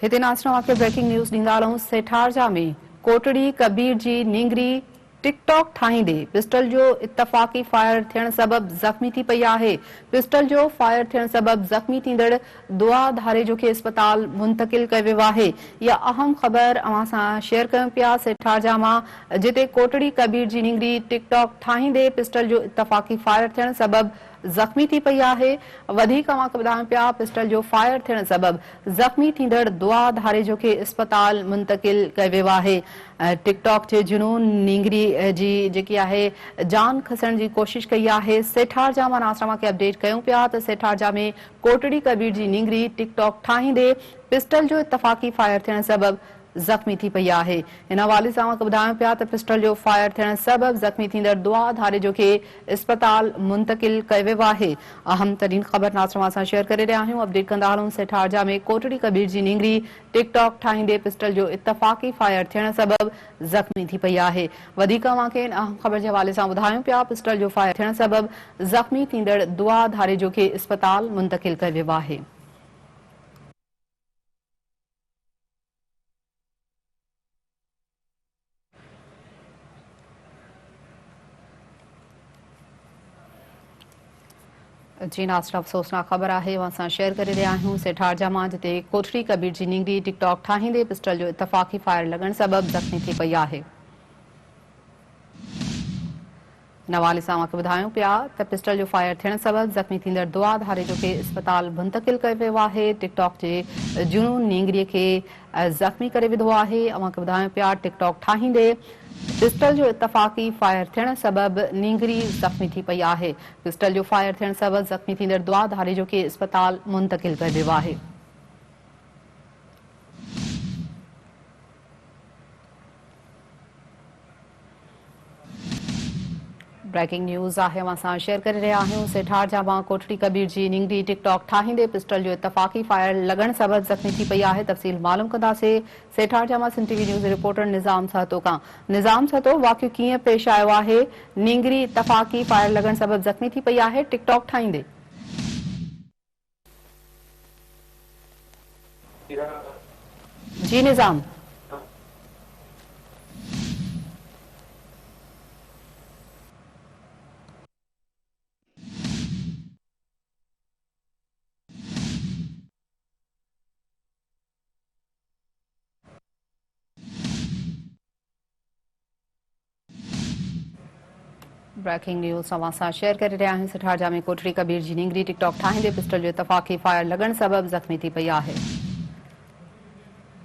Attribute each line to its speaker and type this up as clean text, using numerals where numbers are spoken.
Speaker 1: हिते नासरा के breaking news ॾींदा सेठारजा में कोटड़ी कबीर जी नींगरी टिकटॉक ठाहींदे पिस्टल जो इत्तफाक़ी फायर थियण सबब ज़ख़्मी थी पई आहे। पिस्टल जो फायर थियण सबब ज़ख़्मी थींदड़ दुआ धारेजो खे अस्पताल मुंतकिल कयो वियो आहे। इहा अहम ख़बर अवां सां शेयर कयूं पिया सेठारजा मां, जिते कोटड़ी कबीर जी नींगरी टिकटॉक ठाहींदे पिस्टल जो इत्तफाक़ी फायर थियण सबब ज़ख़्मी थी पई आहे। वधीक अवां खे ॿुधायूं पिया पिस्टल जो फायर थियण सबब ज़ख़्मी थींदड़ दुआ धारेजो खे अस्पताल मुंतकिल कयो वियो आहे। टिकटॉक जे जुनून नींगरी जी जेकी आहे जान खसण जी कोशिश कई आहे। सेठारजा मां नासरामा खे अपडेट कयूं पिया त सेठारजा में कोटड़ी कबीर जी नींगरी टिकटॉक ठाहींदे पिस्टल जो इत्तफाक़ी फायर थियण सबब ज़ख़्मी थी पई आहे। इन हवाले सां ॿुधायूं पिया त पिस्टल जो फायर थियण सबब ज़ख़्मी थींदड़ दुआ धारेजो खे अस्पताल मुंतकिल कयो वियो आहे। अहम तरीन ख़बर नासरामा सां शेयर करे रहिया आहियूं। अपडेट कंदा हलूं। सेठारजा में कोटड़ी कबीर जी नींगरी टिकटॉक ठाहींदे पिस्टल जो इत्तफाक़ी फायर थियण सबब ज़ख़्मी थी पई आहे। वधीक अवां खे अहम ख़बर जे हवाले सां ॿुधायूं पिया पिस्टल जो फायर थियण सबब ज़ख़्मी थींदड़ दुआ धारेजो खे अस्पताल मुंतकिल कयो वियो आहे। जी नासरा अफ़सोसनाक ख़बर आहे असां शेयर करे रहिया आहियूं। सेठारजा मां जिते कोटड़ी कबीर जी नींगरी टिकटॉक ठाहींदे पिस्टल जो इत्तफाक़ी फायर लॻण सबब ज़ख़्मी थी पई आहे। इन हवाले सां अवां खे ॿुधायूं पिया त पिस्टल जो फायर थियण सबब ज़ख़्मी थींदड़ दुआ धारेजो खे अस्पताल मुंतकिल कयो वियो आहे। टिकटॉक जे जुनून नींगरीअ खे ज़ख़्मी करे विधो आहे। अवां खे ॿुधायूं पिया टिकटॉक ठाहींदे पिस्टल जो इत्तफाक़ी फायर थियण सबब नींगरी ज़ख़्मी थी पई आहे। पिस्टल जो फायर थियण सबब ज़ख़्मी थींदड़ दुआ धारेजो खे अस्पताल मुंतकिल कयो वियो आहे। ब्रेकिंग न्यूज़ आहे असां शेयर करे रहिया आहियूं। सेठारजा मां कोटड़ी कबीर जी नींगरी टिकटॉक ठाहींदे पिस्टल जो इत्तफाक़ी फायर लॻण सबब ज़ख़्मी थी पई आहे। तफ़सील मालूम कंदासीं सेठारजा मां सिंध टीवी न्यूज़ रिपोर्टर निज़ाम सहतो खां। निज़ाम सहतो, वाक़ियो कीअं पेश आयो आहे? नींगरी इत्तफाक़ी फायर लॻण सबब ज़ख़्मी थी पई आहे टिकटॉक ठाहींदे। जी निज़ाम। ब्रेकिंग न्यूज़ अवां सां शेयर करे रहिया आहियूं। सेठारजा में कोटड़ी कबीर जी नींगरी टिकटॉक ठाहींदे पिस्टल जो इत्तफाक़ी फायर लॻण सबब ज़ख़्मी थी पई आहे।